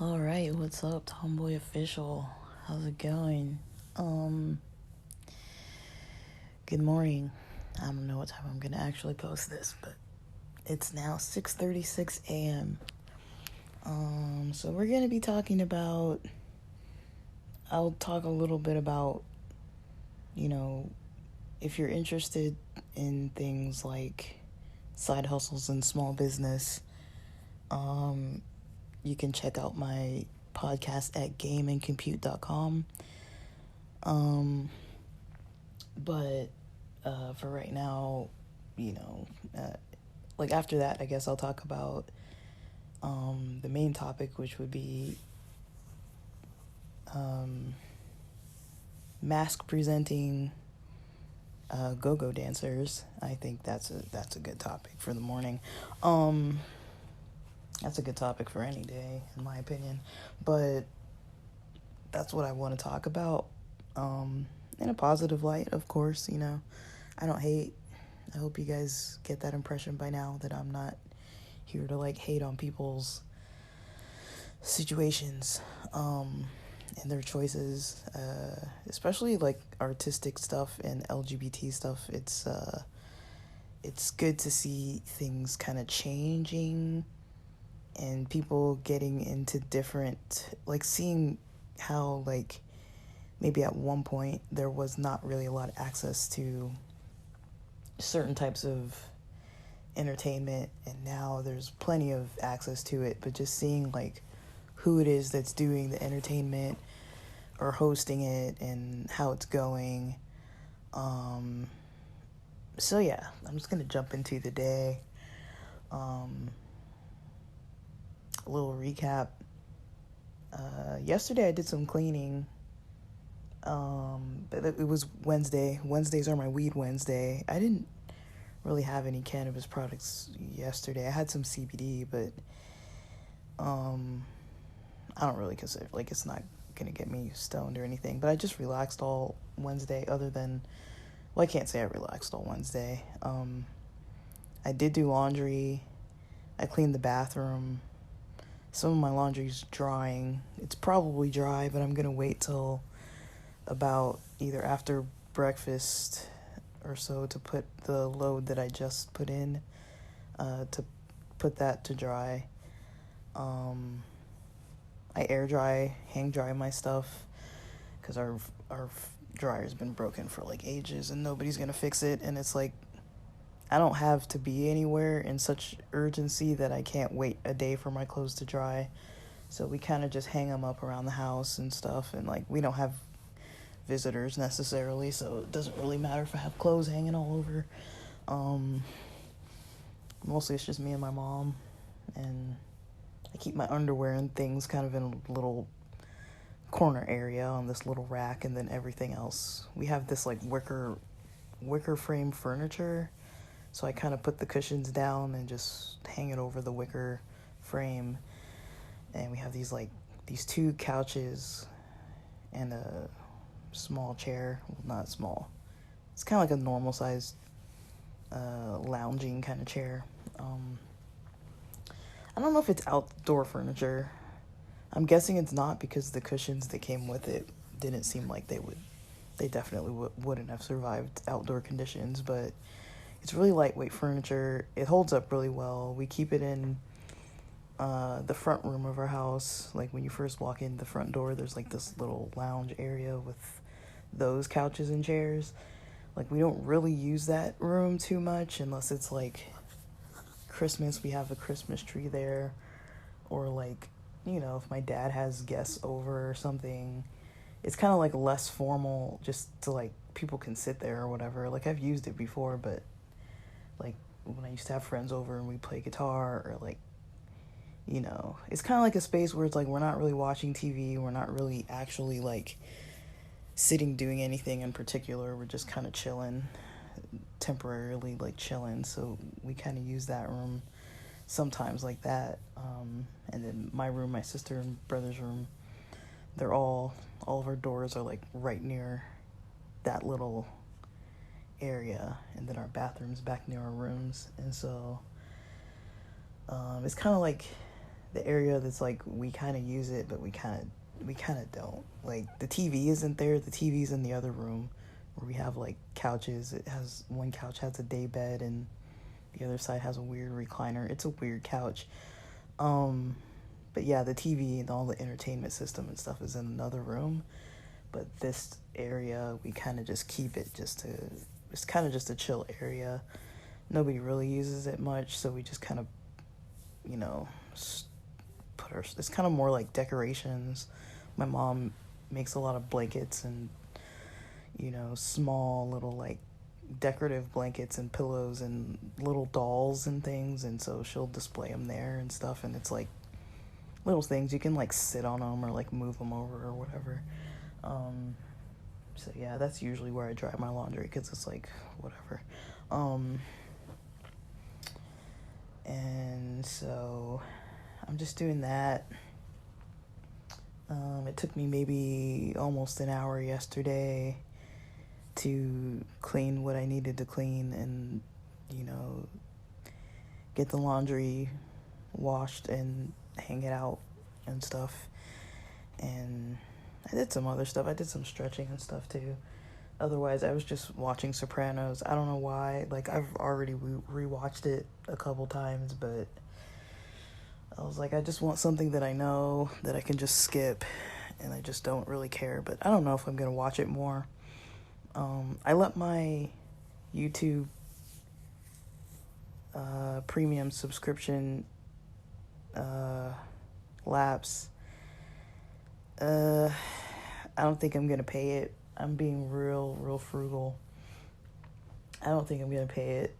Alright, what's up, Tomboy Official? How's it going? Good morning. I don't know what time I'm gonna actually post this, but it's now 6:36 a.m. So we're gonna be talking about, I'll talk a little bit about, if you're interested in things like side hustles and small business, you can check out my podcast at gameandcompute.com. But for right now, like after that, I guess I'll talk about the main topic, which would be Masc presenting go-go dancers. I think that's a good topic for the morning. That's a good topic for any day, in my opinion. But that's what I want to talk about. In a positive light, of course, I don't hate. I hope you guys get that impression by now that I'm not here to hate on people's situations and their choices, especially artistic stuff and LGBT stuff. It's good to see things kind of changing and people getting into different, seeing how maybe at one point there was not really a lot of access to certain types of entertainment, and now there's plenty of access to it. But just seeing who it is that's doing the entertainment or hosting it and how it's going. So yeah, I'm just gonna jump into the day. A little recap. Yesterday I did some cleaning. But it was Wednesday. Wednesdays are my weed Wednesday. I didn't really have any cannabis products yesterday. I had some CBD, but I don't really consider it's not gonna get me stoned or anything. But I just relaxed all Wednesday. Other than, I can't say I relaxed all Wednesday. I did do laundry. I cleaned the bathroom. Some of my laundry's drying. It's probably dry, but I'm gonna wait till about either after breakfast or so to put the load that I just put in, to put that to dry. I air dry, hang dry my stuff, because our dryer's been broken for ages and nobody's gonna fix it. And it's I don't have to be anywhere in such urgency that I can't wait a day for my clothes to dry. So we kind of just hang them up around the house and stuff. And we don't have visitors necessarily, so it doesn't really matter if I have clothes hanging all over. Mostly it's just me and my mom, and I keep my underwear and things kind of in a little corner area on this little rack, and then everything else. We have this wicker frame furniture, so I kind of put the cushions down and just hang it over the wicker frame. And we have these two couches and a small chair. Well, not small. It's kind of a normal sized lounging kind of chair. I don't know if it's outdoor furniture. I'm guessing it's not, because the cushions that came with it didn't seem like they definitely wouldn't have survived outdoor conditions. But it's really lightweight furniture. It holds up really well. We keep it in the front room of our house. When you first walk in the front door, there's this little lounge area with those couches and chairs. We don't really use that room too much unless it's Christmas. We have a Christmas tree there, or if my dad has guests over or something. It's kind of less formal, just to people can sit there or whatever. I've used it before, but when I used to have friends over and we play guitar, or it's kind of a space where it's we're not really watching TV, we're not really actually sitting doing anything in particular, we're just kind of chilling, temporarily chilling. So we kind of use that room sometimes like that. And then my room, my sister and brother's room, they're all of our doors are right near that little area, and then our bathrooms back near our rooms. And so it's kind of like the area that's like we kind of use it, but we kind of don't. Like the TV isn't there. The TV's in the other room where we have like couches. It has one couch has a day bed, and the other side has a weird recliner. It's a weird couch. But yeah, the TV and all the entertainment system and stuff is in another room. But this area, we kind of just keep it it's kind of just a chill area. Nobody really uses it much, so we just kind of, it's kind of more like decorations. My mom makes a lot of blankets and, small little like decorative blankets and pillows and little dolls and things, and so she'll display them there and stuff, and it's like little things you can like sit on them or like move them over or whatever. So yeah, that's usually where I dry my laundry, because it's like whatever. And so I'm just doing that. It took me maybe almost an hour yesterday to clean what I needed to clean and, get the laundry washed and hang it out and stuff. And I did some other stuff. I did some stretching and stuff too. Otherwise, I was just watching Sopranos. I don't know why. Like, I've already rewatched it a couple times, but I was like, I just want something that I know that I can just skip, and I just don't really care. But I don't know if I'm going to watch it more. I let my YouTube premium subscription lapse. I don't think I'm going to pay it. I'm being real frugal. I don't think I'm going to pay it.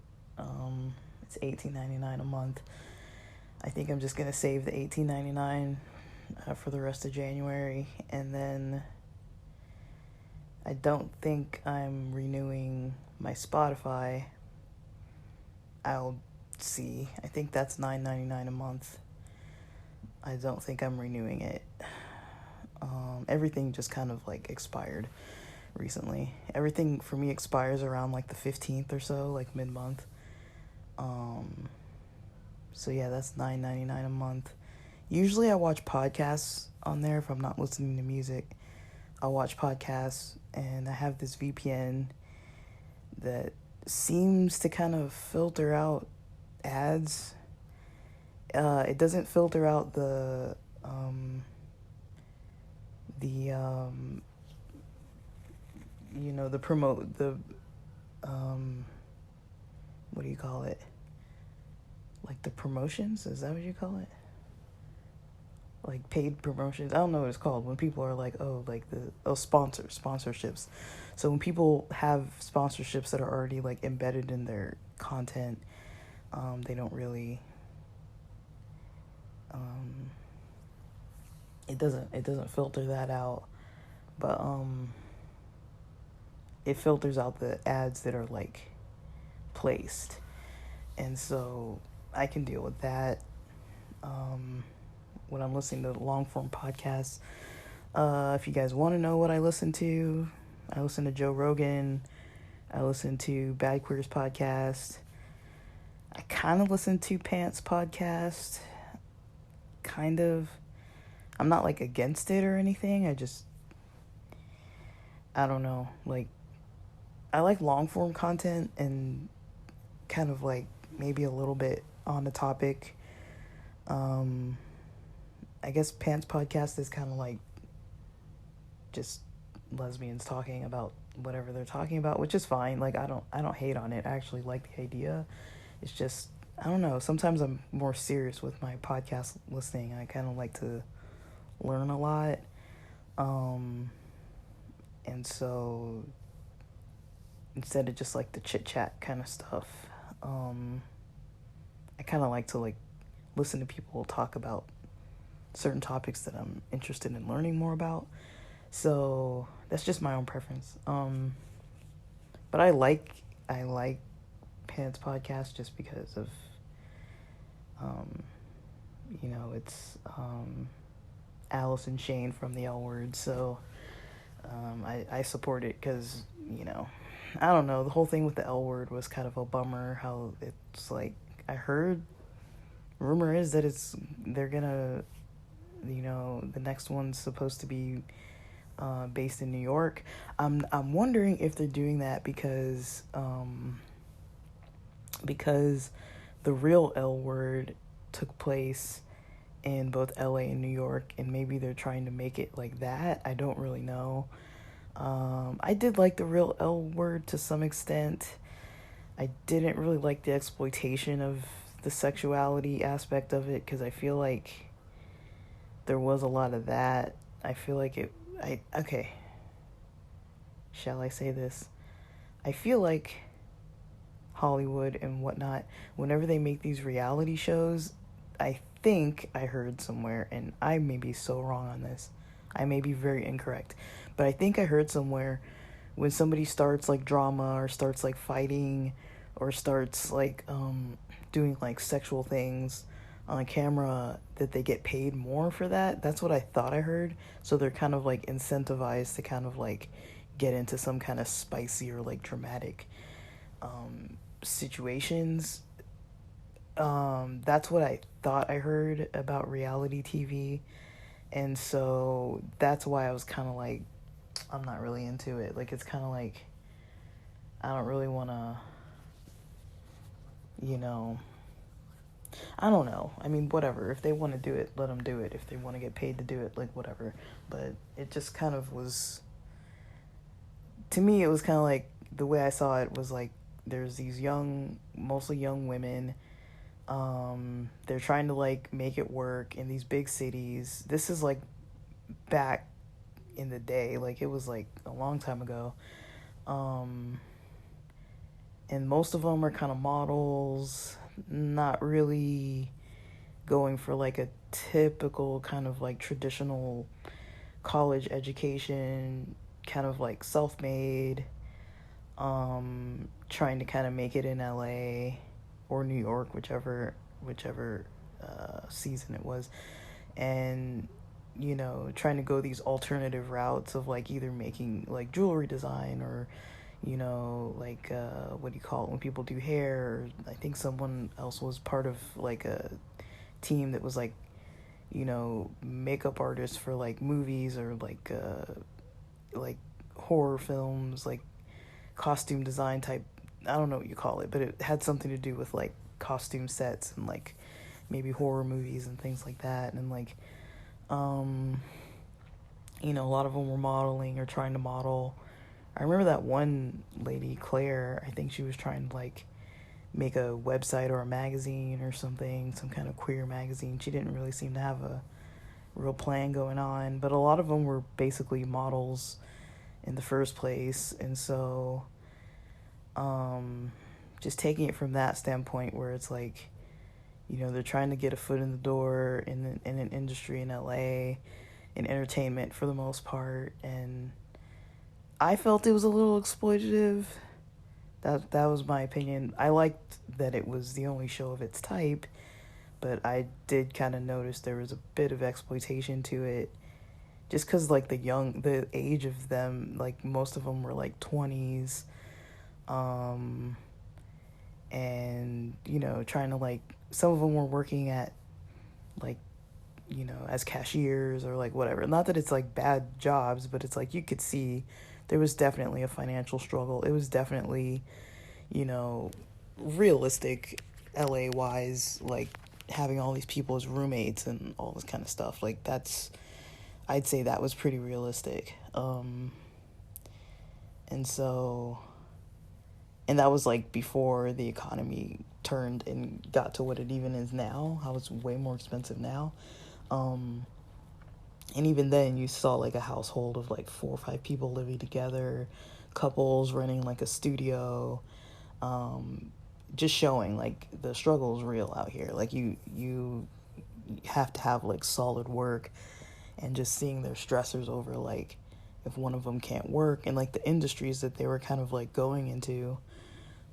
It's $18.99 a month. I think I'm just going to save the $18.99 for the rest of January, and then I don't think I'm renewing my Spotify. I'll see. I think that's $9.99 a month. I don't think I'm renewing it. Everything just kind of like expired recently. Everything for me expires around like the 15th or so, like mid-month. So yeah, that's $9.99 a month. Usually I watch podcasts on there if I'm not listening to music. I'll watch podcasts, and I have this VPN that seems to kind of filter out ads. It doesn't filter out the what do you call it? Like the promotions? Is that what you call it? Like paid promotions? I don't know what it's called. When people are like, sponsorships. So when people have sponsorships that are already like embedded in their content, they don't really, it doesn't filter that out, but it filters out the ads that are like placed, and so I can deal with that when I'm listening to long form podcasts. If you guys want to know what I listen to Joe Rogan. I listen to Bad Queers podcast. I kind of listen to Pants podcast. Kind of. I'm not like against it or anything. I don't know. Like, I like long form content and kind of like maybe a little bit on the topic. I guess Pants podcast is kind of like just lesbians talking about whatever they're talking about, which is fine. Like, I don't hate on it. I actually like the idea. It's just, I don't know. Sometimes I'm more serious with my podcast listening. I kind of like to learn a lot. And so instead of just like the chit chat kind of stuff, I kind of like to like listen to people talk about certain topics that I'm interested in learning more about. So that's just my own preference. But I like Pants podcast just because of, it's Alice and Shane from the L Word. So I support it because, I don't know, the whole thing with the L word was kind of a bummer. How it's like, I heard, rumor is that they're gonna, the next one's supposed to be based in New York. I'm wondering if they're doing that because the real L word took place in both LA and New York, and maybe they're trying to make it like that. I don't really know. I did like the real L word to some extent. I didn't really like the exploitation of the sexuality aspect of it, because I feel like there was a lot of that. I feel like okay, shall I say this? I feel like Hollywood and whatnot, whenever they make these reality shows, I think I heard somewhere, and I may be so wrong on this, I may be very incorrect, but I think I heard somewhere, when somebody starts like drama or starts like fighting or starts like doing like sexual things on camera, that they get paid more for that. That's what I thought I heard. So they're kind of like incentivized to kind of like get into some kind of spicy or like dramatic situations. That's what I thought I heard about reality TV. And so that's why I was kind of like, I'm not really into it. Like, it's kind of like, I don't really want to, you know, I don't know. I mean, whatever. If they want to do it, let them do it. If they want to get paid to do it, like, whatever. But it just kind of was, to me, it was kind of like, the way I saw it was like, there's these mostly young women. They're trying to like make it work in these big cities. This is like back in the day, like it was like a long time ago. And most of them are kind of models, not really going for like a typical kind of like traditional college education, kind of like self-made, trying to kind of make it in LA or New York, whichever season it was, and trying to go these alternative routes of like either making like jewelry design, or like what do you call it when people do hair. I think someone else was part of like a team that was like makeup artists for like movies, or like horror films, like costume design type. I don't know what you call it, but it had something to do with like costume sets and like maybe horror movies and things like that. And like a lot of them were modeling or trying to model. I remember that one lady, Claire, I think she was trying to like make a website or a magazine or something, some kind of queer magazine. She didn't really seem to have a real plan going on, but a lot of them were basically models in the first place. And so just taking it from that standpoint, where it's like they're trying to get a foot in the door in an industry in LA, in entertainment for the most part. And I felt it was a little exploitative. That was my opinion. I liked that it was the only show of its type, but I did kind of notice there was a bit of exploitation to it, just because like the age of them, like most of them were like 20s, and trying to like, some of them were working at like as cashiers or like whatever. Not that it's like bad jobs, but it's like you could see there was definitely a financial struggle. It was definitely realistic LA wise, like having all these people as roommates and all this kind of stuff. Like I'd say that was pretty realistic. And so, and that was like before the economy turned and got to what it even is now, how it's way more expensive now. And even then you saw like a household of like 4 or 5 people living together, couples renting like a studio, just showing like the struggle is real out here. Like you have to have like solid work, and just seeing their stressors over like if one of them can't work, and like the industries that they were kind of like going into,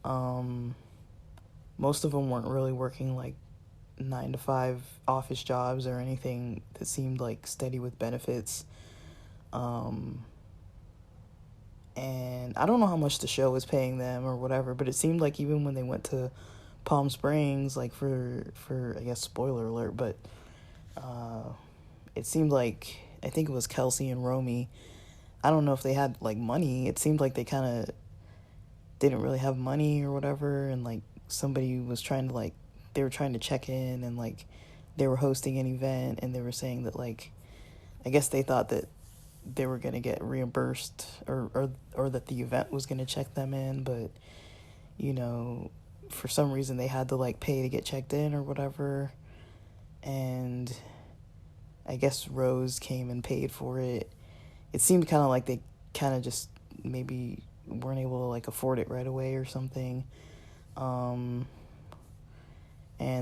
most of them weren't really working like 9 to 5 office jobs or anything that seemed like steady with benefits. And I don't know how much the show was paying them or whatever, but it seemed like even when they went to Palm Springs, like for I guess spoiler alert, but it seemed like, I think it was Kelsey and Romy. I don't know if they had like money. It seemed like they kind of didn't really have money or whatever, and like somebody was trying to like, they were trying to check in, and like they were hosting an event, and they were saying that like, I guess they thought that they were going to get reimbursed, or that the event was going to check them in, but you know, for some reason they had to like pay to get checked in or whatever. And I guess Rose came and paid for it. It seemed kind of like they kind of just maybe weren't able to like afford it right away or something. And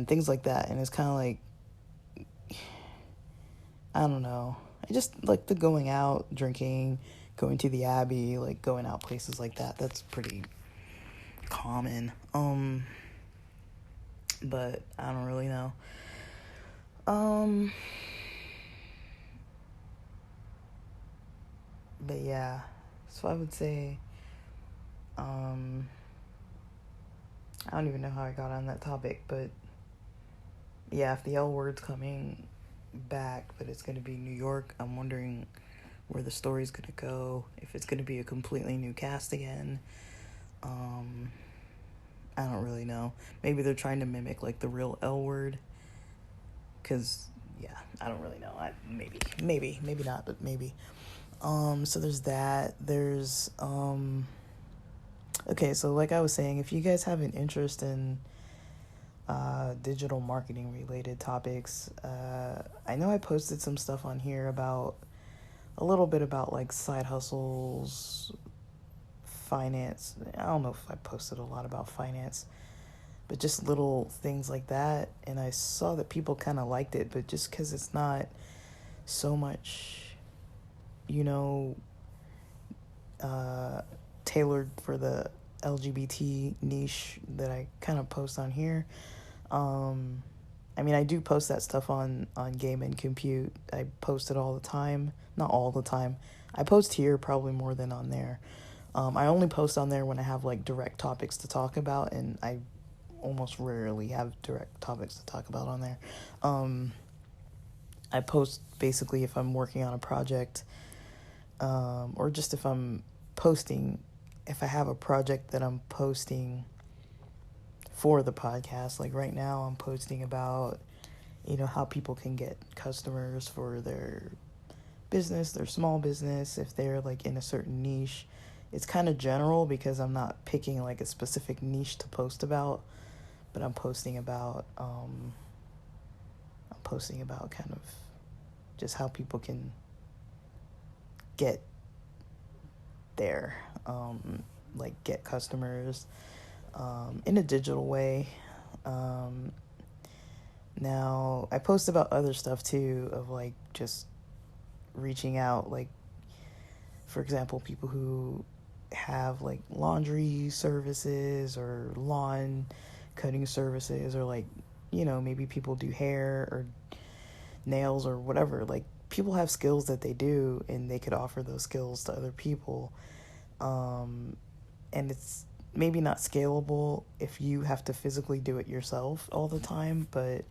things like that. And it's kind of like, I don't know. I just like the going out, drinking, going to the Abbey, like going out places like that. That's pretty common. But I don't really know. But yeah, so I would say, I don't even know how I got on that topic, but yeah, if the L Word's coming back, but it's going to be New York, I'm wondering where the story's going to go, if it's going to be a completely new cast again. I don't really know. Maybe they're trying to mimic like the real L Word, because yeah, I don't really know. Maybe not, but maybe. So there's that. There's okay, so like I was saying, if you guys have an interest in digital marketing related topics, I know I posted some stuff on here about a little bit about like side hustles, finance. I don't know if I posted a lot about finance, but just little things like that. And I saw that people kind of liked it, but just because it's not so much, you know, tailored for the LGBT niche that I kind of post on here. I mean, I do post that stuff on Game and Compute. I post it all the time. Not all the time. I post here probably more than on there. I only post on there when I have like direct topics to talk about, and I almost rarely have direct topics to talk about on there. I post basically if I'm working on a project, or just if I'm posting, if I have a project that I'm posting for the podcast. Like right now I'm posting about, you know, how people can get customers for their business, their small business, if they're like in a certain niche. It's kind of general because I'm not picking like a specific niche to post about, but I'm posting about kind of just how people can get there, like get customers in a digital way. Now I post about other stuff too, of like just reaching out, like for example, people who have like laundry services or lawn cutting services, or like, you know, maybe people do hair or nails or whatever. Like people have skills that they do, and they could offer those skills to other people. And it's maybe not scalable if you have to physically do it yourself all the time, but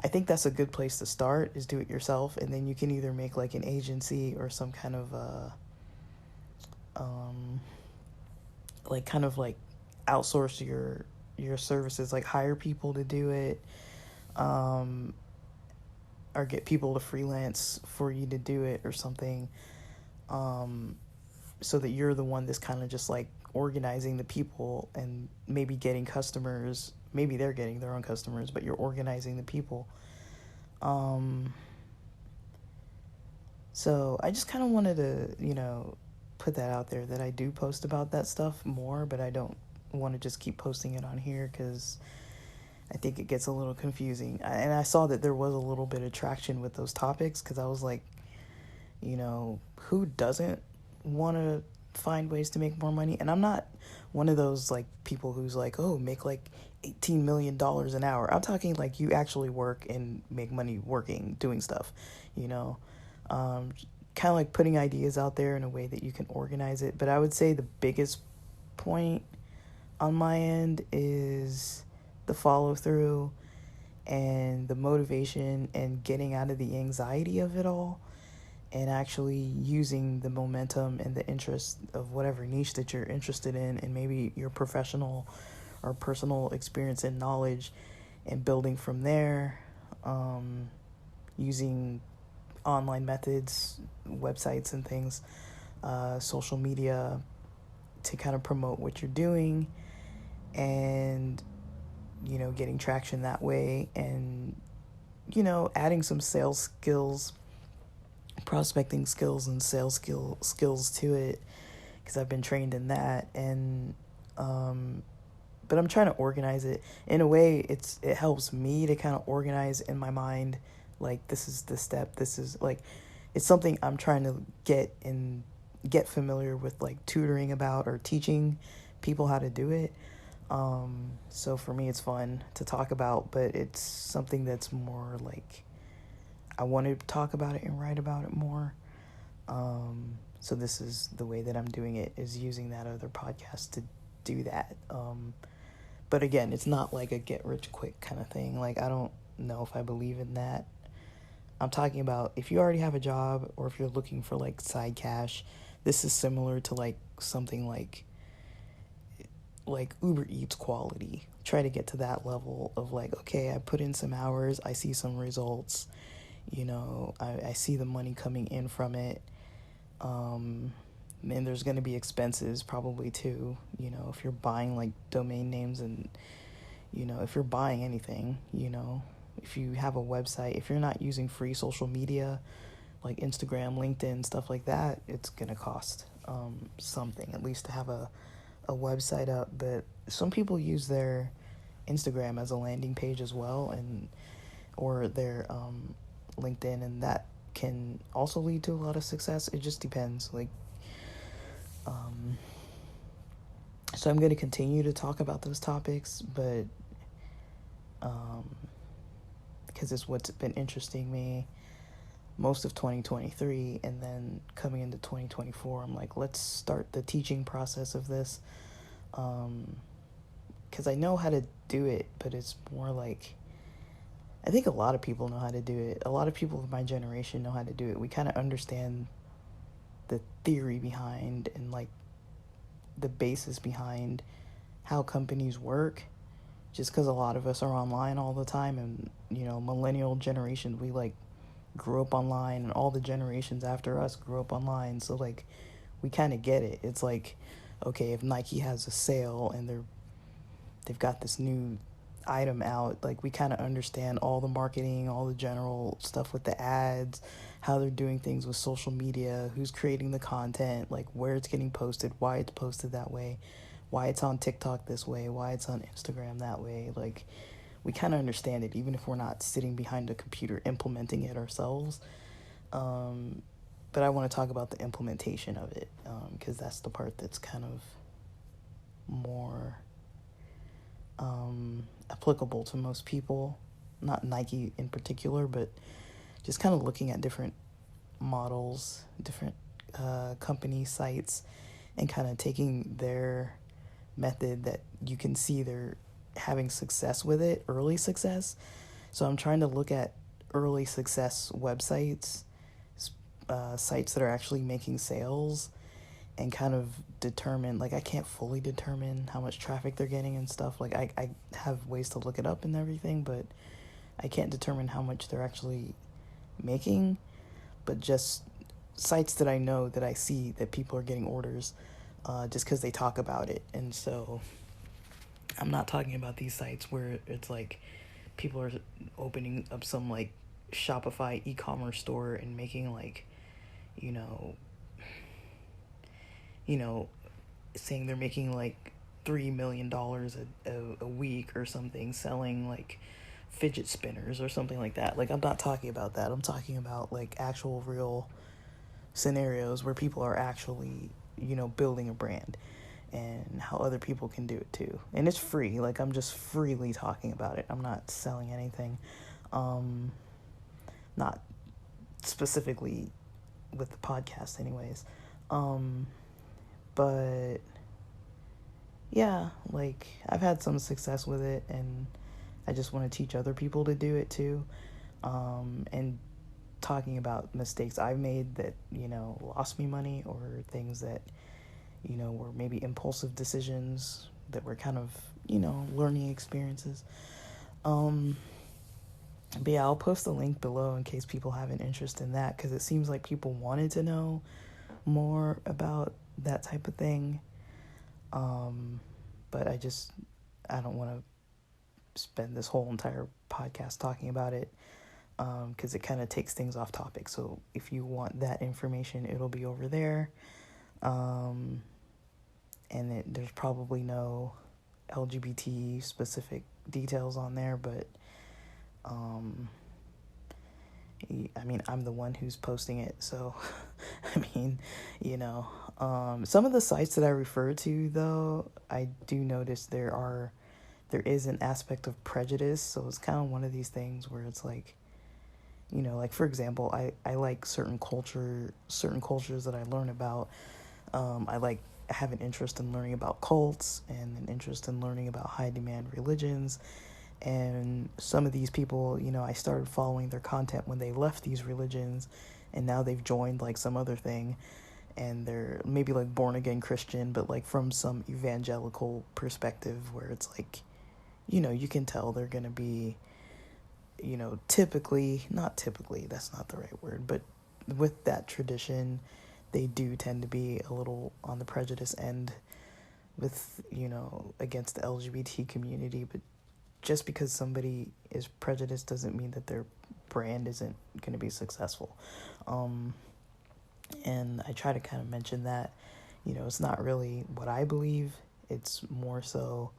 I think that's a good place to start, is do it yourself, and then you can either make like an agency or some kind of like kind of like outsource your services, like hire people to do it, or get people to freelance for you to do it or something, so that you're the one that's kind of just like organizing the people and maybe getting customers. Maybe they're getting their own customers, but you're organizing the people. So I just kind of wanted to, you know, put that out there, that I do post about that stuff more, but I don't want to just keep posting it on here because I think it gets a little confusing. And I saw that there was a little bit of traction with those topics, because I was like, you know, who doesn't want to find ways to make more money? And I'm not one of those like people who's like, oh, make like $18 million an hour. I'm talking like you actually work and make money working, doing stuff, you know. kind of like putting ideas out there in a way that you can organize it. But I would say the biggest point on my end is the follow through and the motivation and getting out of the anxiety of it all, and actually using the momentum and the interest of whatever niche that you're interested in, and maybe your professional or personal experience and knowledge, and building from there, using online methods, websites and things, social media, to kind of promote what you're doing, and getting traction that way, and adding some sales skills, prospecting skills, and sales skills to it, because I've been trained in that. And but I'm trying to organize it in a way. It helps me to kind of organize in my mind, like, this is the step, this is like, it's something I'm trying to get familiar with, like tutoring about or teaching people how to do it. So for me, it's fun to talk about, but it's something that's more like, I want to talk about it and write about it more. So this is the way that I'm doing it, is using that other podcast to do that. But again, it's not like a get rich quick kind of thing. Like, I don't know if I believe in that. I'm talking about if you already have a job, or if you're looking for like side cash, this is similar to like something like Uber Eats quality. Try to get to that level of like, okay, I put in some hours, I see some results, I see the money coming in from it. And there's going to be expenses probably too, if you're buying like domain names, and, if you're buying anything, if you have a website, if you're not using free social media like Instagram, LinkedIn, stuff like that, it's going to cost something, at least to have a website up. But some people use their Instagram as a landing page as well, or their LinkedIn, and that can also lead to a lot of success. It just depends. Like, so I'm going to continue to talk about those topics, but because it's what's been interesting me most of 2023, and then coming into 2024, I'm like, let's start the teaching process of this, because I know how to do it, but it's more like, I think a lot of people know how to do it. A lot of people of my generation know how to do it. We kind of understand the theory behind, and like the basis behind how companies work, just because a lot of us are online all the time, and millennial generation, we like grew up online, and all the generations after us grew up online, so like we kind of get it. It's like, okay, if Nike has a sale and they've got this new item out, like we kind of understand all the marketing, all the general stuff with the ads, how they're doing things with social media, who's creating the content, like where it's getting posted, why it's posted that way, why it's on TikTok this way, why it's on Instagram that way. Like, we kind of understand it, even if we're not sitting behind a computer implementing it ourselves. But I want to talk about the implementation of it, because that's the part that's kind of more applicable to most people, not Nike in particular, but just kind of looking at different models, different company sites, and kind of taking their method that you can see they're having success with it, early success. So I'm trying to look at early success websites, sites that are actually making sales, and kind of determine, like, I can't fully determine how much traffic they're getting and stuff. Like, I have ways to look it up and everything, but I can't determine how much they're actually making. But just sites that I know, that I see that people are getting orders, just because they talk about it. And so I'm not talking about these sites where it's like people are opening up some like Shopify e-commerce store and making like, saying they're making like $3 million a week or something, selling like fidget spinners or something like that. Like, I'm not talking about that. I'm talking about like actual real scenarios where people are actually, building a brand, and how other people can do it too. And it's free. Like, I'm just freely talking about it. I'm not selling anything. Not specifically with the podcast anyways. But yeah, like I've had some success with it, and I just want to teach other people to do it too. And talking about mistakes I've made that, lost me money, or things that, were maybe impulsive decisions that were kind of, learning experiences. But yeah, I'll post a link below in case people have an interest in that, because it seems like people wanted to know more about that type of thing. But I don't want to spend this whole entire podcast talking about it, because it kind of takes things off topic. So if you want that information, it'll be over there. And there's probably no LGBT specific details on there, but I mean, I'm the one who's posting it, so I mean, some of the sites that I refer to, though, I do notice there is an aspect of prejudice. So it's kind of one of these things where it's like, like, for example, I like certain cultures that I learn about. I have an interest in learning about cults, and an interest in learning about high demand religions. And some of these people, I started following their content when they left these religions, and now they've joined like some other thing, and they're maybe like born again Christian, but like from some evangelical perspective, where it's like, you can tell they're going to be, not typically, that's not the right word, but with that tradition, they do tend to be a little on the prejudice end with, against the LGBT community. But just because somebody is prejudiced doesn't mean that their brand isn't going to be successful. And I try to kind of mention that, it's not really what I believe. It's more so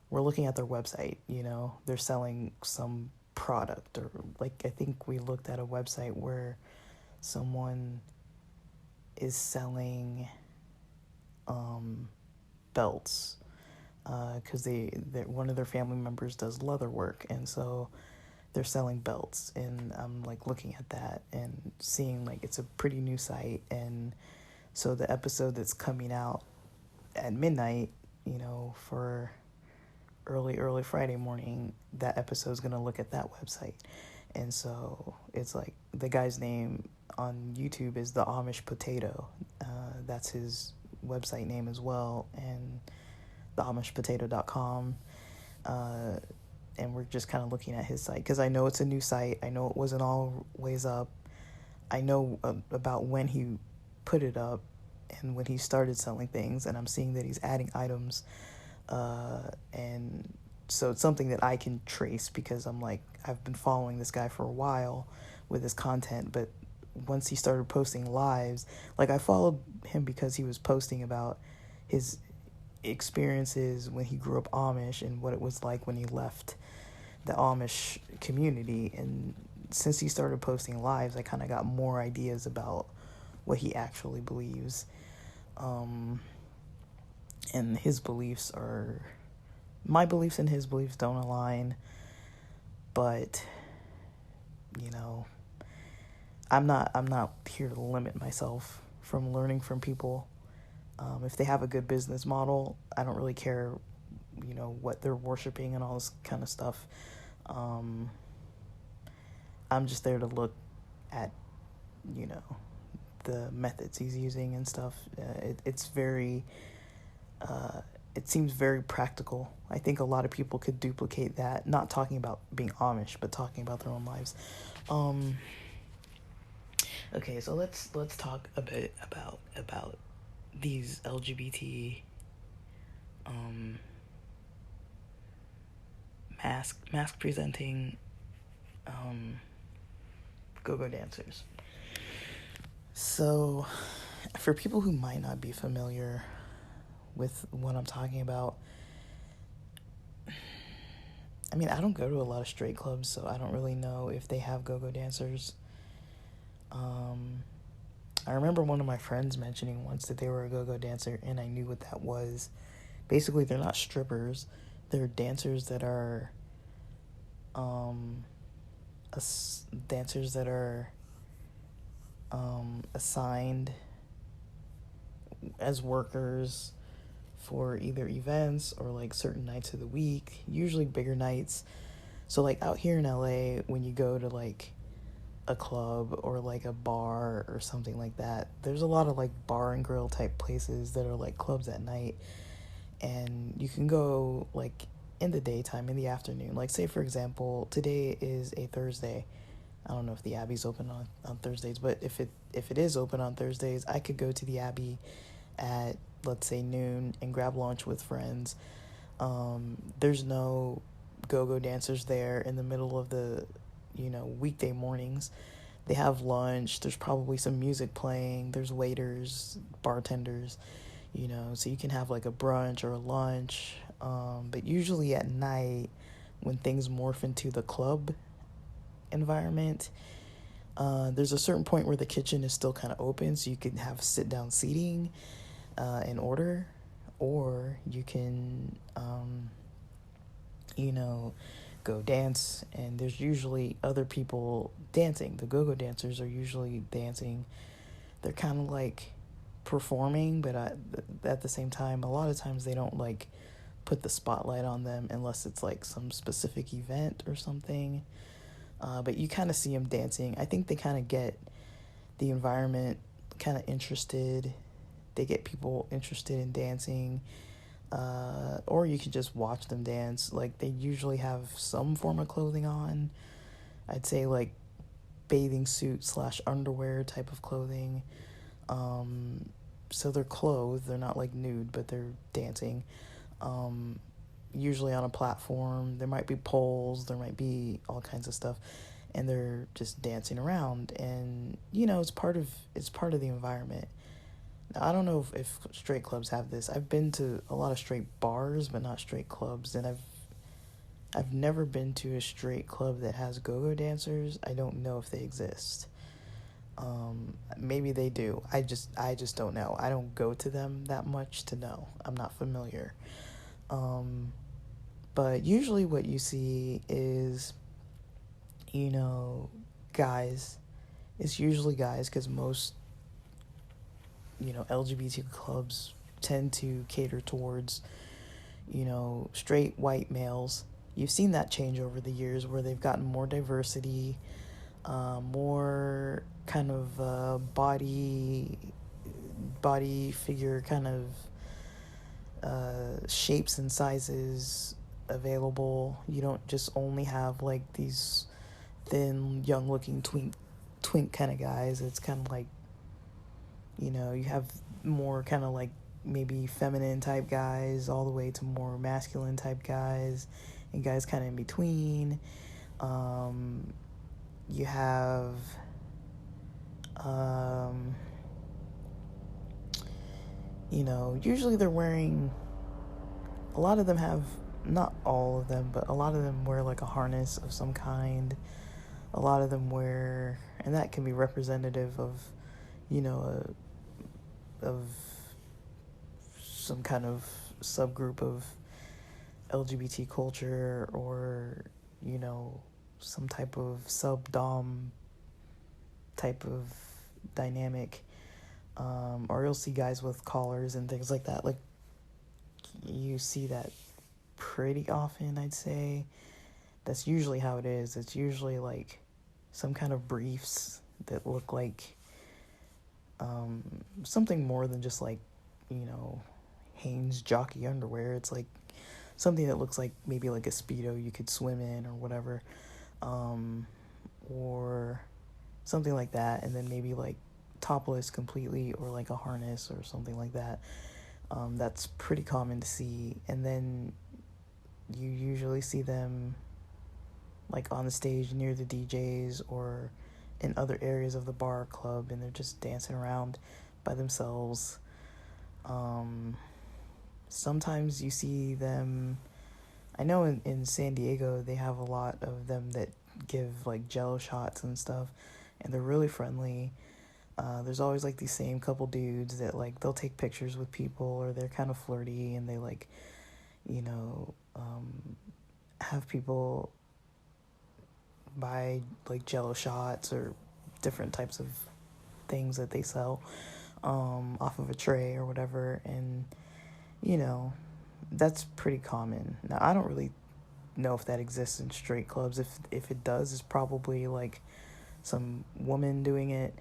we're looking at their website, they're selling some product, or like, I think we looked at a website where someone is selling belts, because one of their family members does leather work, and so they're selling belts. And I'm like looking at that and seeing like it's a pretty new site. And so the episode that's coming out at midnight, for early Friday morning, that episode is going to look at that website. And so it's like the guy's name on YouTube is the Amish Potato. That's his website name as well, and theamishpotato.com. And we're just kind of looking at his site, because I know it's a new site. I know it wasn't always up. I know about when he put it up and when he started selling things, and I'm seeing that he's adding items. And so it's something that I can trace, because I'm like, I've been following this guy for a while with his content, but once he started posting lives, like I followed him because he was posting about his experiences when he grew up Amish and what it was like when he left the Amish community. And since he started posting lives, I kind of got more ideas about what he actually believes. And his beliefs my beliefs and his beliefs don't align, but I'm not here to limit myself from learning from people. If they have a good business model, I don't really care, what they're worshiping and all this kind of stuff. I'm just there to look at, the methods he's using and stuff. It's very, it seems very practical. I think a lot of people could duplicate that, not talking about being Amish, but talking about their own lives. Okay, so let's talk a bit about these LGBT Masc presenting go-go dancers. So for people who might not be familiar with what I'm talking about, I mean, I don't go to a lot of straight clubs, so I don't really know if they have go-go dancers. I remember one of my friends mentioning once that they were a go-go dancer, and I knew what that was. Basically, they're not strippers. They're dancers that are, dancers that are assigned as workers for either events or like certain nights of the week, usually bigger nights. So like out here in LA, when you go to like a club or like a bar or something like that, there's a lot of like bar and grill type places that are like clubs at night, and you can go like in the daytime, in the afternoon. Like say for example, today is a Thursday. I don't know if the Abbey's open on Thursdays, but if it is open on Thursdays, I could go to the Abbey at, let's say, noon and grab lunch with friends. There's no go-go dancers there in the middle of the, weekday mornings. They have lunch. There's probably some music playing. There's waiters, bartenders, so you can have like a brunch or a lunch. But usually at night, when things morph into the club environment, there's a certain point where the kitchen is still kind of open, so you can have sit-down seating and order, or you can, go dance, and there's usually other people dancing. The go-go dancers are usually dancing. They're kind of like performing, but at the same time, a lot of times they don't like put the spotlight on them unless it's like some specific event or something. But you kind of see them dancing. I think they kind of get the environment kind of interested. They get people interested in dancing. Or you can just watch them dance. Like they usually have some form of clothing on. I'd say like bathing suit / underwear type of clothing. So they're clothed. They're not like nude, but they're dancing. Usually on a platform. There might be poles. There might be all kinds of stuff, and they're just dancing around. And it's part of the environment. I don't know if straight clubs have this. I've been to a lot of straight bars, but not straight clubs, and I've never been to a straight club that has go-go dancers. I don't know if they exist. Maybe they do. I just don't know. I don't go to them that much to know. I'm not familiar. But usually what you see is, guys. It's usually guys, because most LGBTQ clubs tend to cater towards, straight white males. You've seen that change over the years where they've gotten more diversity, more kind of body figure kind of shapes and sizes available. You don't just only have like these thin, young looking twink kind of guys. It's kind of like, you have more kind of like maybe feminine type guys all the way to more masculine type guys, and guys kind of in between. You have usually they're wearing, a lot of them have, not all of them, but a lot of them wear like a harness of some kind. A lot of them wear, and that can be representative of, of some kind of subgroup of LGBT culture, or, some type of sub-dom type of dynamic. Or you'll see guys with collars and things like that. Like, you see that pretty often, I'd say. That's usually how it is. It's usually like some kind of briefs that look like something more than just like, Hanes jockey underwear. It's like something that looks like maybe like a Speedo you could swim in or whatever. Or something like that. And then maybe like topless completely, or like a harness or something like that. That's pretty common to see. And then you usually see them like on the stage near the DJs or in other areas of the bar or club, and they're just dancing around by themselves. Sometimes you see them, I know in San Diego they have a lot of them that give like Jello shots and stuff, and they're really friendly. There's always like these same couple dudes that like they'll take pictures with people, or they're kind of flirty, and they like, have people buy like Jello shots or different types of things that they sell off of a tray or whatever. And, you know, that's pretty common. Now, I don't really know if that exists in straight clubs. If it does, it's probably like some woman doing it.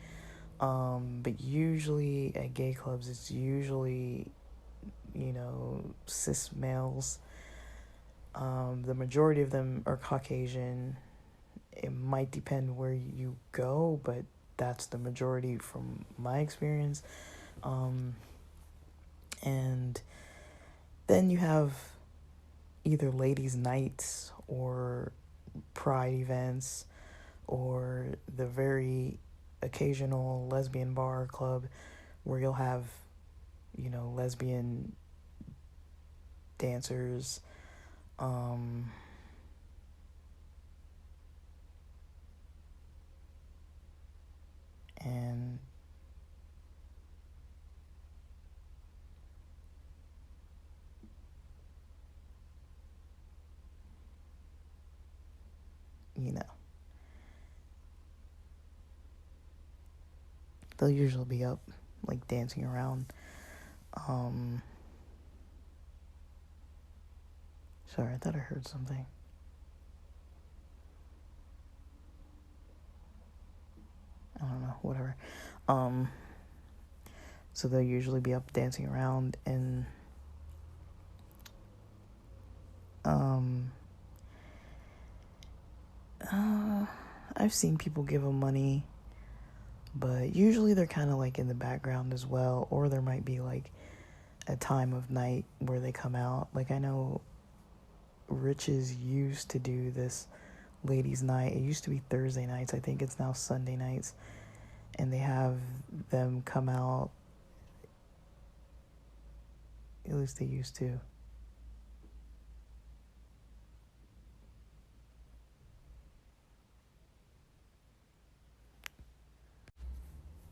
But usually at gay clubs, it's usually, you know, cis males. The majority of them are Caucasian. It might depend where you go, but that's the majority from my experience. And then you have either ladies' nights or pride events or the very occasional lesbian bar or club where you'll have, you know, lesbian dancers. And you know, they'll usually be up like dancing around. Sorry, I thought I heard something. I don't know, whatever. So they'll usually be up dancing around, and I've seen people give them money, but usually they're kind of like in the background as well, or there might be like a time of night where they come out. Like I know Riches used to do this ladies' night. It used to be Thursday nights. I think it's now Sunday nights, and they have them come out. At least they used to.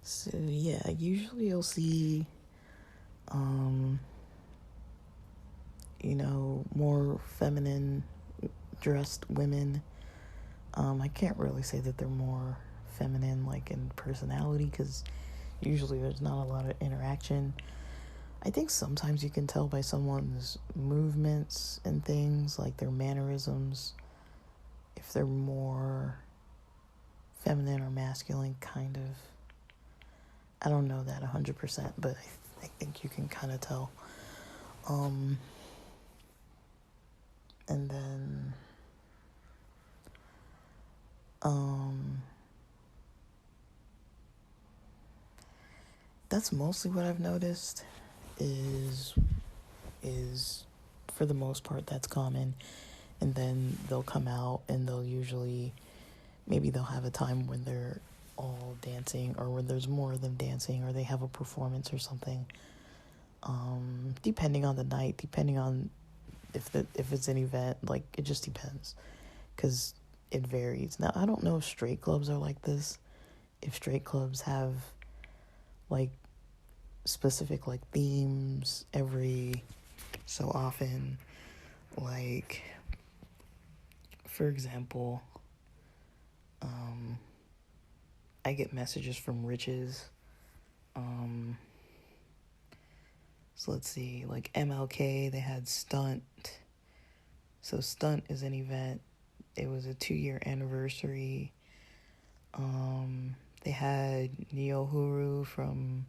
So yeah, usually you'll see, you know, more feminine dressed women. I can't really say that they're more feminine, like in personality, because usually there's not a lot of interaction. I think sometimes you can tell by someone's movements and things, like their mannerisms, if they're more feminine or masculine, kind of. I don't know that 100%, but I think you can kind of tell. And then, that's mostly what I've noticed is for the most part that's common. And then they'll come out and they'll usually, maybe they'll have a time when they're all dancing, or when there's more of them dancing, or they have a performance or something. Depending on the night, depending on if it's an event, like it just depends, because it varies. Now I don't know if straight clubs are like this. If straight clubs have like specific like themes every so often, like for example, I get messages from Riches. So let's see, like MLK, they had Stunt. So Stunt is an event. It was a 2-year anniversary. They had Neohuru from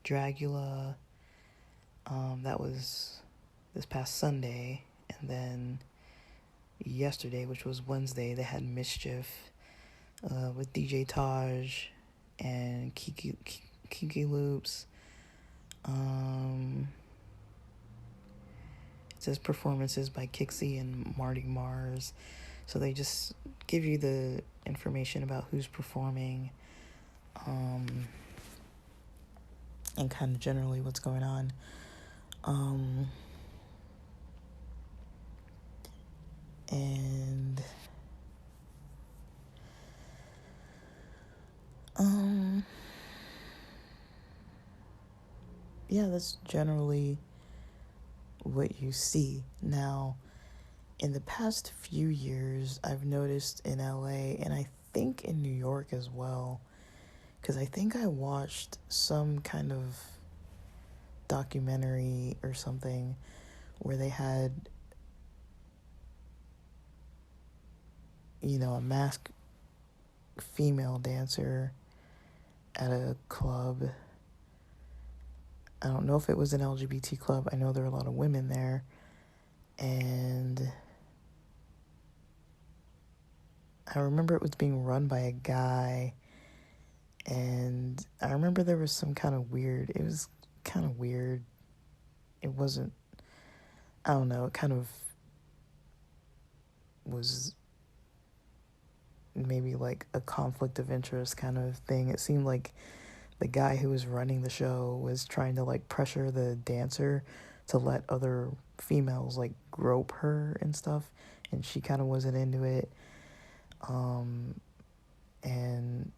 Dragula. That was this past Sunday. And then yesterday, which was Wednesday, they had Mischief with DJ Taj and Kiki Loops. It says performances by Kixie and Marty Mars. So they just give you the information about who's performing, and kind of generally what's going on. And yeah, that's generally what you see. Now, in the past few years, I've noticed in LA, and I think in New York as well, because I think I watched some kind of documentary or something where they had, a masked female dancer at a club. I don't know if it was an LGBT club. I know there were a lot of women there. And I remember it was being run by a guy. And I remember there was some kind of weird, it was kind of weird. It wasn't, I don't know, it kind of was maybe like a conflict of interest kind of thing. It seemed like the guy who was running the show was trying to like pressure the dancer to let other females like grope her and stuff, and she kind of wasn't into it. And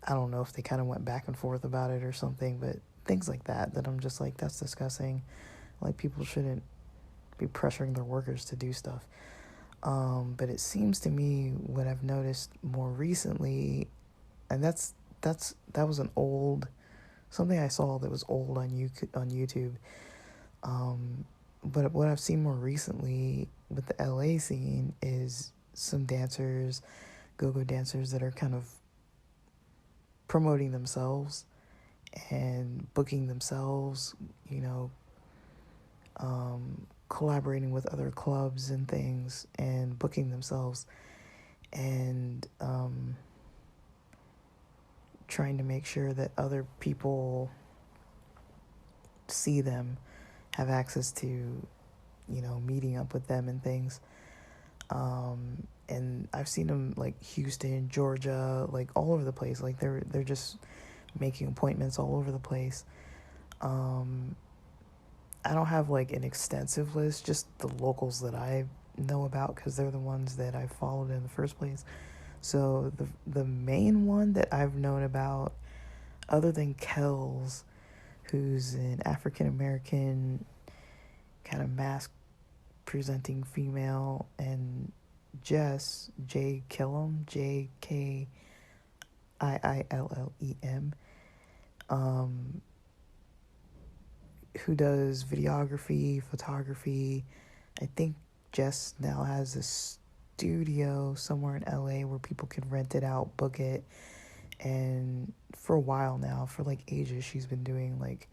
I don't know if they kind of went back and forth about it or something, but things like that I'm just like, that's disgusting. Like, people shouldn't be pressuring their workers to do stuff. But it seems to me what I've noticed more recently, and that was an old, something I saw that was old on YouTube. But what I've seen more recently with the LA scene is some dancers, go-go dancers that are kind of promoting themselves and booking themselves, collaborating with other clubs and things and booking themselves and trying to make sure that other people see them, have access to, meeting up with them and things. And I've seen them like Houston, Georgia, like all over the place. Like they're just making appointments all over the place. I don't have like an extensive list, just the locals that I know about because they're the ones that I followed in the first place. So the main one that I've known about, other than Kells, who's an African American kind of mask presenting female, and Jess J Killem, JKIILLEM, who does videography, photography. I think Jess now has a studio somewhere in LA where people can rent it out, book it. And for a while now, for like ages, she's been doing like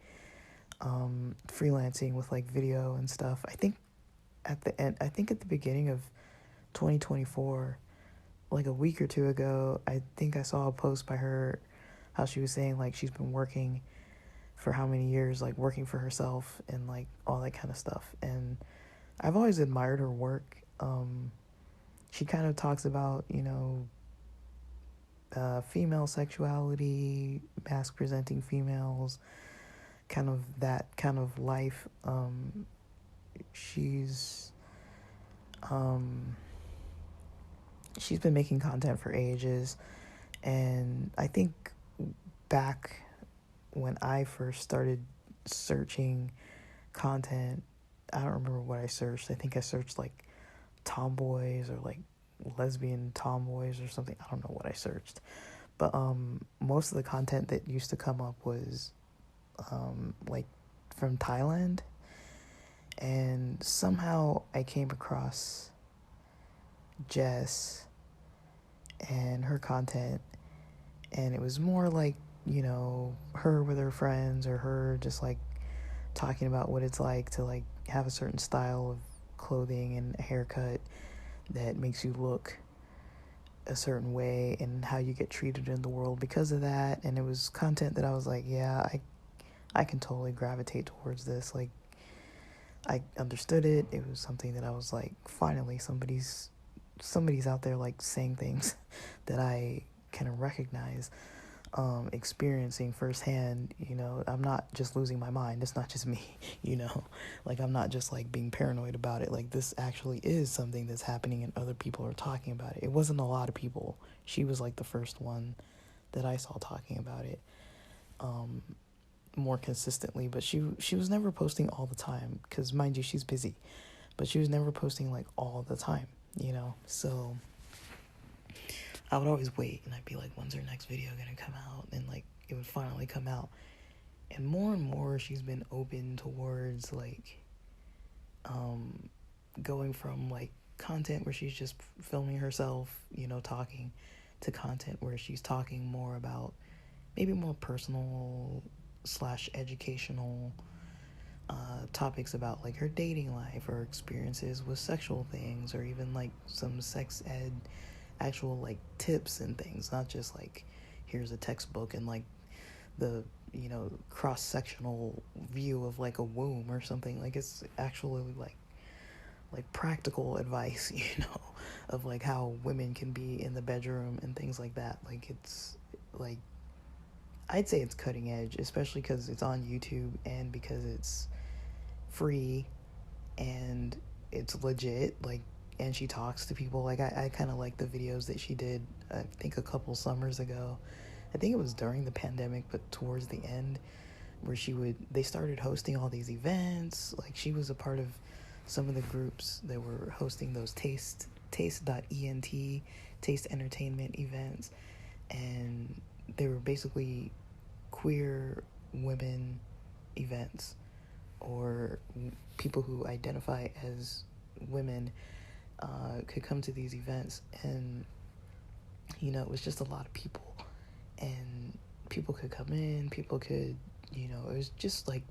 freelancing with like video and stuff. I think at the beginning of 2024, like a week or two ago, I think I saw a post by her, how she was saying like she's been working for how many years, like working for herself and like all that kind of stuff. And I've always admired her work. She kind of talks about, female sexuality, mask presenting females, kind of that kind of life. She's been making content for ages, and I think back when I first started searching content, I don't remember what I searched. I think I searched like tomboys or like lesbian tomboys or something. I don't know what I searched, but most of the content that used to come up was like from Thailand, and somehow I came across Jess and her content, and it was more like, her with her friends, or her just like talking about what it's like to like have a certain style of clothing and a haircut that makes you look a certain way, and how you get treated in the world because of that. And it was content that I was like, yeah, I can totally gravitate towards this. Like, I understood it. It was something that I was like, finally somebody's out there like saying things that I can recognize, experiencing firsthand. I'm not just losing my mind. It's not just me, like I'm not just like being paranoid about it. Like, this actually is something that's happening and other people are talking about it. It wasn't a lot of people. She was like the first one that I saw talking about it more consistently, but she was never posting all the time, because mind you, she's busy, but she was never posting like all the time, so I would always wait, and I'd be like, when's her next video gonna come out? And like, it would finally come out. And more she's been open towards like going from like content where she's just filming herself, you know, talking, to content where she's talking more about maybe more personal / educational topics about like her dating life or experiences with sexual things, or even like some sex ed actual like tips and things, not just like here's a textbook and like the, you know, cross-sectional view of like a womb or something. Like, it's actually like practical advice, you know, of like how women can be in the bedroom and things like that. Like, it's like, I'd say it's cutting edge, especially because it's on YouTube and because it's free and it's legit. Like, and she talks to people. Like, I kind of like the videos that she did, I think a couple summers ago. I think it was during the pandemic, but towards the end, where they started hosting all these events. Like, she was a part of some of the groups that were hosting those taste.ent, taste entertainment events. And they were basically queer women events, or people who identify as women could come to these events. And, you know, it was just a lot of people. And people could come in, people could, you know, it was just like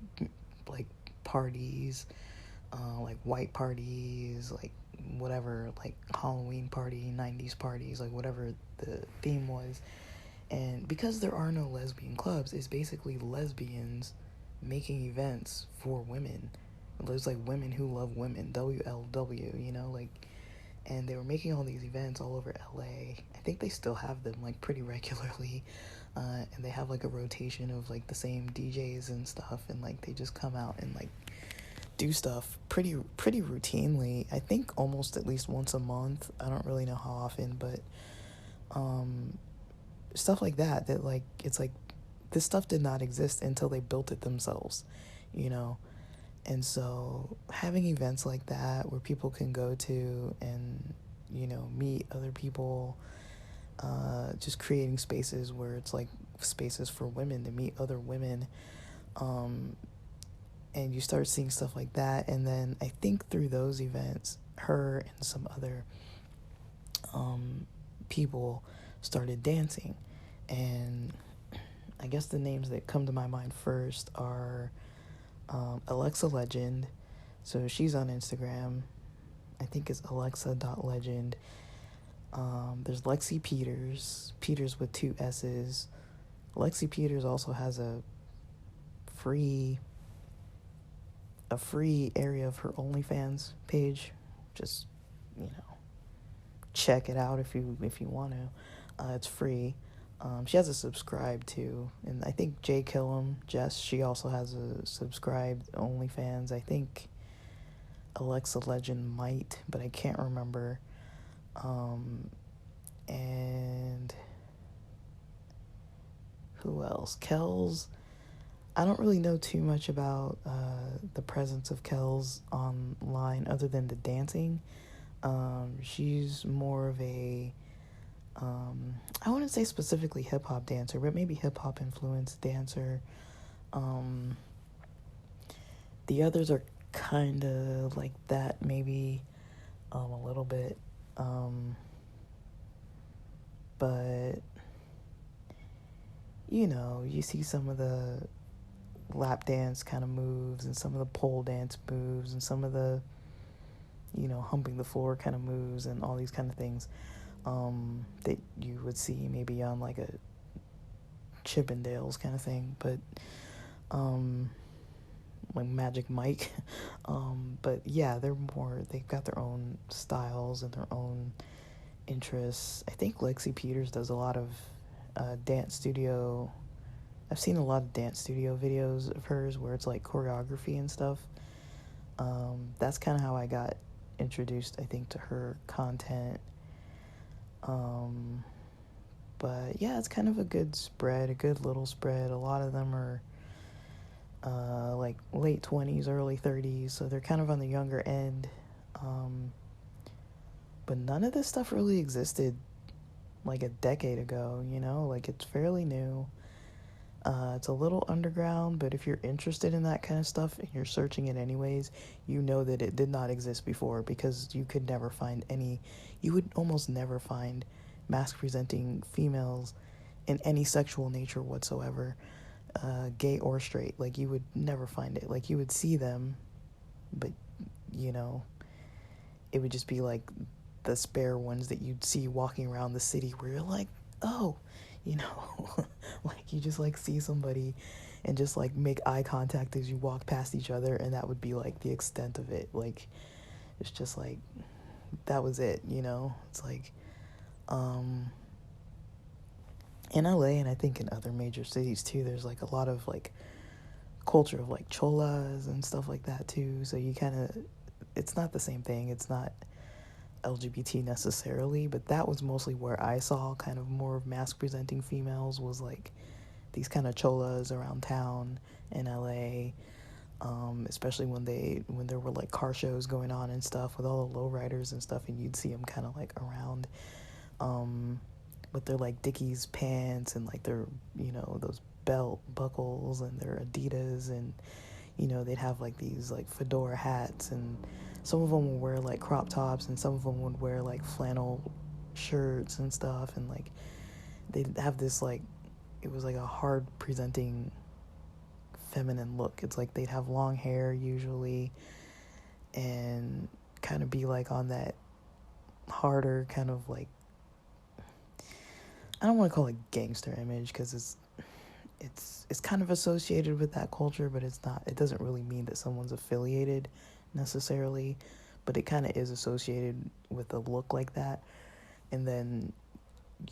parties, like white parties, like whatever, like Halloween party, 90s parties, like whatever the theme was. And because there are no lesbian clubs, it's basically lesbians making events for women. There's like Women Who Love Women, WLW, you know, like, and they were making all these events all over LA. I think they still have them like pretty regularly. And they have like a rotation of like the same DJs and stuff, and like they just come out and like do stuff pretty routinely. I think almost at least once a month. I don't really know how often, but stuff like that like, it's like this stuff did not exist until they built it themselves, you know. And so having events like that where people can go to and, you know, meet other people, just creating spaces where it's like spaces for women to meet other women, and you start seeing stuff like that. And then I think through those events, her and some other people started dancing. And I guess the names that come to my mind first are Alexa Legend. So she's on Instagram. I think it's alexa.legend. There's Lexi Peters with 2 S's. Lexi Peters also has a free area of her OnlyFans page. Just, you know, check it out if you want to. It's free. She has a subscribe too, and I think Jess, she also has a subscribed OnlyFans. I think Alexa Legend might, but I can't remember. And who else? Kells. I don't really know too much about the presence of Kells online other than the dancing. She's more of a I wouldn't say specifically hip-hop dancer, but maybe hip-hop influenced dancer. The others are kind of like that, maybe a little bit. But, you know, you see some of the lap dance kind of moves and some of the pole dance moves and some of the, you know, humping the floor kind of moves and all these kind of things that you would see maybe on like a Chippendales kind of thing, but like Magic Mike. But yeah, they've got their own styles and their own interests. I think Lexi Peters does a lot of dance studio. I've seen a lot of dance studio videos of hers where it's like choreography and stuff. That's kind of how I got introduced, I think, to her content. But yeah, it's kind of a good little spread. A lot of them are like late 20s, early 30s, so they're kind of on the younger end. But none of this stuff really existed like a decade ago, you know? Like, it's fairly new. It's a little underground, but if you're interested in that kind of stuff and you're searching it anyways, you know that it did not exist before, because you would almost never find Masc presenting females in any sexual nature whatsoever, gay or straight. Like, you would never find it. Like, you would see them, but, you know, it would just be like the spare ones that you'd see walking around the city where you're like, oh, you know, like, you just like see somebody and just like make eye contact as you walk past each other, and that would be like the extent of it. Like, it's just like, that was it, you know? It's like, in LA, and I think in other major cities too, there's like a lot of like culture of like cholas and stuff like that too. So you kind of, it's not the same thing. It's not LGBT necessarily, but that was mostly where I saw kind of more of Masc presenting females, was like these kind of cholas around town in LA, especially when there were like car shows going on and stuff with all the lowriders and stuff, and you'd see them kind of like around, with their like Dickies pants and like their, you know, those belt buckles and their Adidas, and, you know, they'd have like these like fedora hats, and some of them would wear like crop tops, and some of them would wear like flannel shirts and stuff, and like they'd have this like, it was like a hard presenting feminine look. It's like they'd have long hair usually, and kind of be like on that harder kind of like, I don't want to call it gangster image, because it's kind of associated with that culture, but it's not. It doesn't really mean that someone's affiliated necessarily, but it kind of is associated with a look like that. And then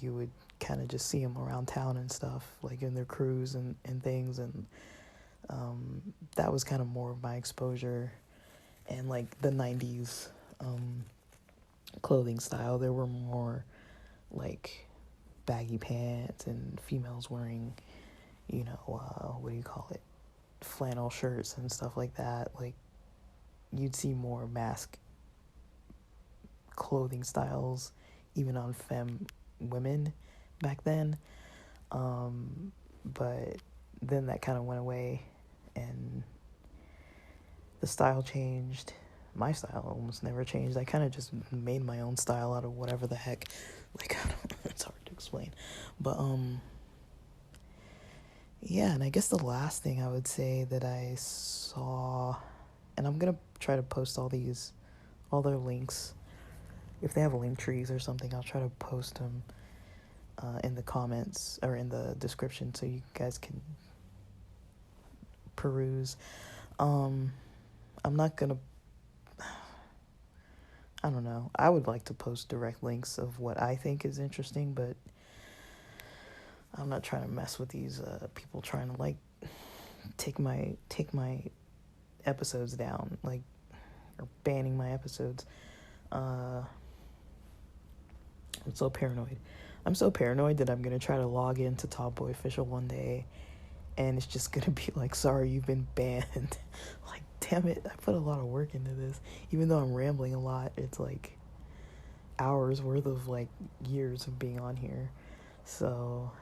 you would kind of just see them around town and stuff, like in their crews and things, and that was kind of more of my exposure. And like the 90s clothing style, there were more like baggy pants and females wearing, you know, what do you call it, flannel shirts and stuff like that. Like, you'd see more Masc clothing styles even on femme women back then, but then that kind of went away, and the style changed. My style almost never changed. I kind of just made my own style out of whatever the heck. Like, I don't, it's hard to explain. But, yeah, and I guess the last thing I would say that I saw, and I'm going to try to post all their links. If they have link trees or something, I'll try to post them in the comments or in the description so you guys can peruse. I'm not going to, I don't know. I would like to post direct links of what I think is interesting, but I'm not trying to mess with these people trying to like take my episodes down, like, or banning my episodes. I'm so paranoid. I'm so paranoid that I'm gonna try to log into Top Boy Official one day, and it's just gonna be like, sorry, you've been banned. Like, damn it, I put a lot of work into this. Even though I'm rambling a lot, it's like hours worth of like years of being on here. So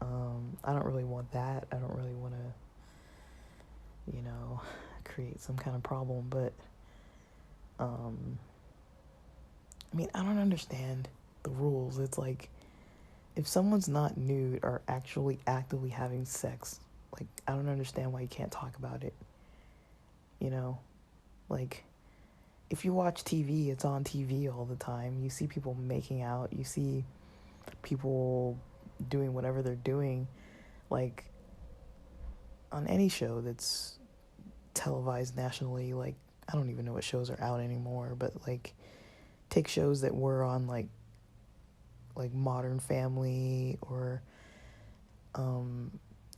I don't really want that. I don't really want to, you know, create some kind of problem. But I mean, I don't understand the rules. It's like, if someone's not nude or actually actively having sex, like, I don't understand why you can't talk about it. You know, like, if you watch TV, it's on TV all the time. You see people making out. You see people doing whatever they're doing, like, on any show that's televised nationally. Like, I don't even know what shows are out anymore, but like, take shows that were on like Modern Family, or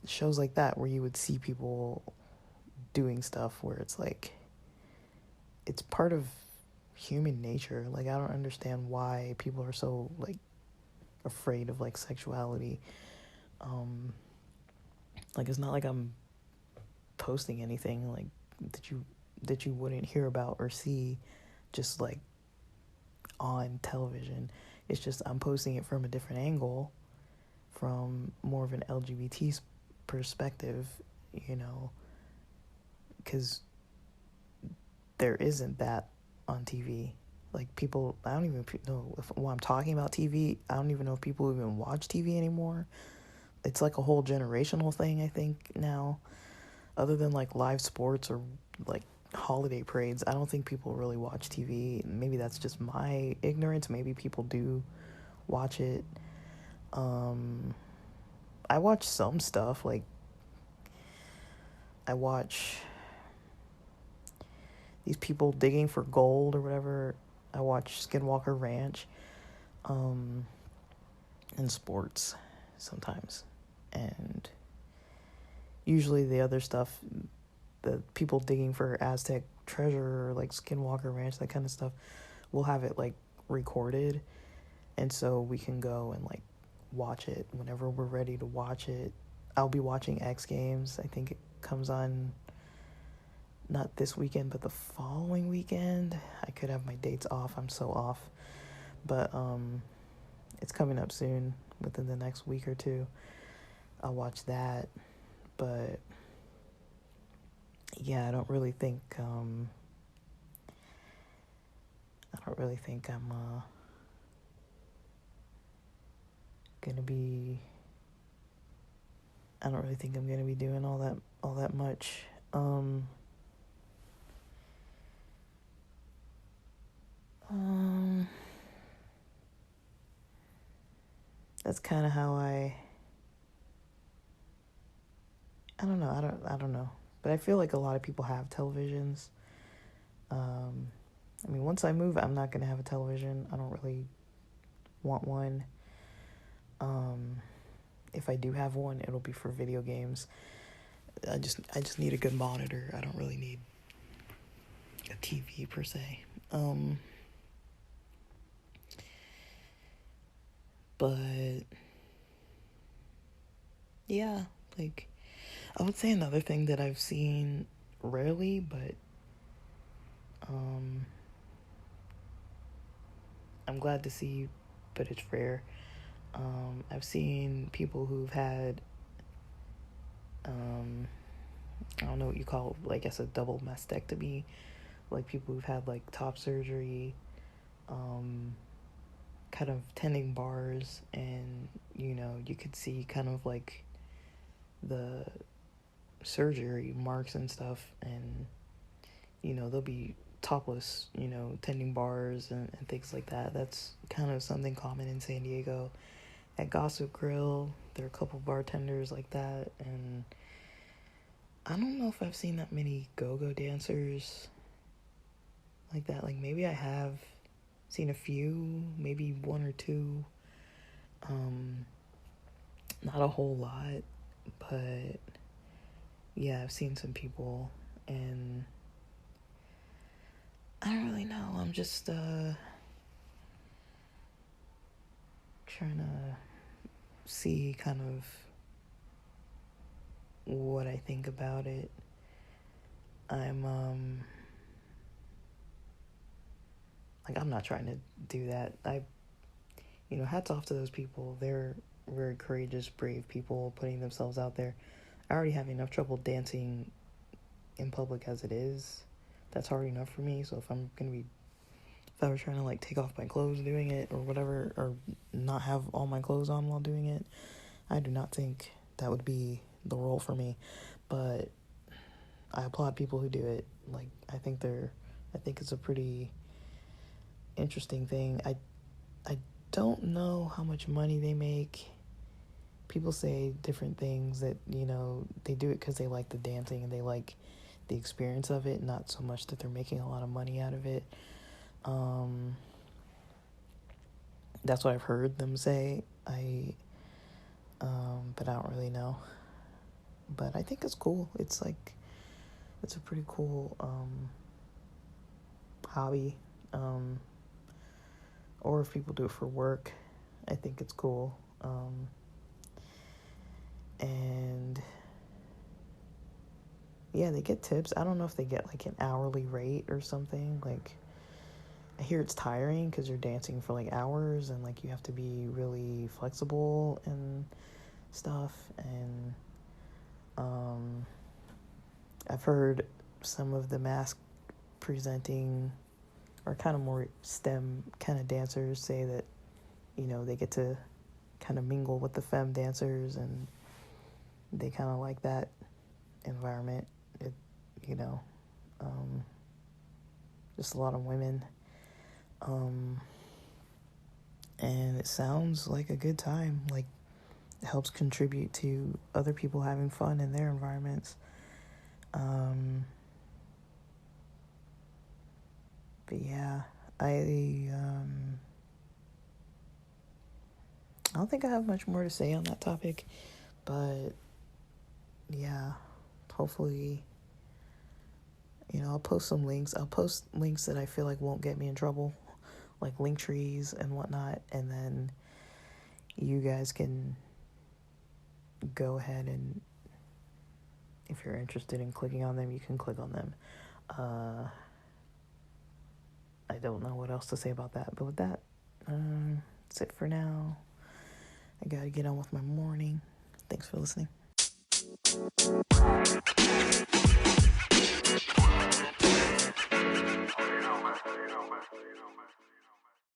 shows like that, where you would see people doing stuff where it's like, it's part of human nature. Like, I don't understand why people are so like afraid of like sexuality. Like, it's not like I'm posting anything like that you wouldn't hear about or see just like on television. It's just I'm posting it from a different angle, from more of an LGBT perspective, you know, because there isn't that on TV. Like, people, I don't even know if, when I'm talking about TV, I don't even know if people even watch TV anymore. It's like a whole generational thing, I think, now. Other than like live sports or like holiday parades, I don't think people really watch TV. Maybe that's just my ignorance. Maybe people do watch it. I watch some stuff. Like, I watch these people digging for gold or whatever. I watch Skinwalker Ranch, and sports sometimes. And usually the other stuff, the people digging for Aztec treasure or like Skinwalker Ranch, that kind of stuff, we'll have it like recorded. And so we can go and like watch it whenever we're ready to watch it. I'll be watching X Games. I think it comes on not this weekend, but the following weekend. I could have my dates off. I'm so off. But it's coming up soon, within the next week or two. I'll watch that. But yeah, I don't really think I'm gonna be I don't really think I'm gonna be doing all that much. That's kind of how I don't know. I don't know. But I feel like a lot of people have televisions. I mean, once I move, I'm not gonna have a television. I don't really want one. If I do have one, it'll be for video games. I just need a good monitor. I don't really need a TV per se. But yeah, like, I would say another thing that I've seen rarely, but I'm glad to see, but it's rare. I've seen people who've had, I don't know what you call, like, I guess a double mastectomy, like people who've had like top surgery, kind of tending bars, and you know, you could see kind of like the surgery marks and stuff, and you know, they'll be topless, you know, tending bars and things like that. That's kind of something common in San Diego. At Gossip Grill, there are a couple bartenders like that, and I don't know if I've seen that many go-go dancers like that. Like, maybe I have seen a few, maybe one or two. Not a whole lot, but yeah, I've seen some people, and I don't really know. I'm just trying to see kind of what I think about it. I'm like, I'm not trying to do that. Hats off to those people. They're very courageous, brave people putting themselves out there. I already have enough trouble dancing in public as it is. That's hard enough for me. So if I was trying to like take off my clothes doing it or whatever, or not have all my clothes on while doing it, I do not think that would be the role for me. But I applaud people who do it. Like, I think it's a pretty interesting thing. I don't know how much money they make. People say different things, that, you know, they do it because they like the dancing and they like the experience of it, not so much that they're making a lot of money out of it. That's what I've heard them say. But I don't really know. But I think it's cool. It's a pretty cool hobby. Or if people do it for work, I think it's cool. And yeah, they get tips. I don't know if they get like an hourly rate or something. Like, I hear it's tiring because you're dancing for like hours and like you have to be really flexible and stuff. And I've heard some of the Masc presenting or kind of more STEM kind of dancers say that, you know, they get to kind of mingle with the femme dancers and they kind of like that environment. It, you know, just a lot of women. And it sounds like a good time. Like, it helps contribute to other people having fun in their environments. But yeah, I don't think I have much more to say on that topic, but yeah, hopefully, you know, I'll post some links. I'll post links that I feel like won't get me in trouble, like link trees and whatnot, and then you guys can go ahead and, if you're interested in clicking on them, you can click on them. I don't know what else to say about that, but with that, that's it for now. I gotta get on with my morning. Thanks for listening.